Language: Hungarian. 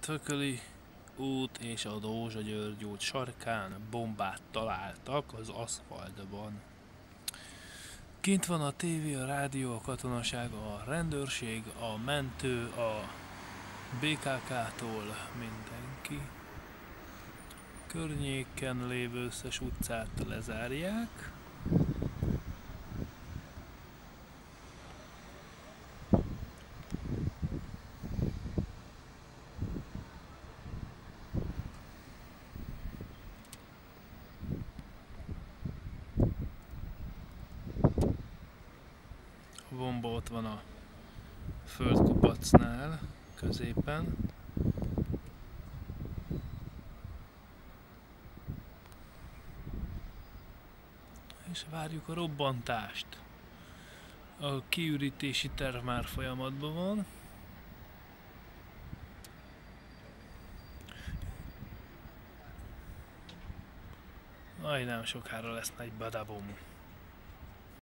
Tököli út és a Dózsa-György út sarkán bombát találtak az aszfaltban. Kint van a tévé, a rádió, a katonaság, a rendőrség, a mentő, a BKK-tól mindenki. Környéken lévő összes utcát lezárják. A bomba ott van a földkupacnál, középen. És várjuk a robbantást. A kiürítési terv már folyamatban van. Majdnem sokára lesz egy badabum.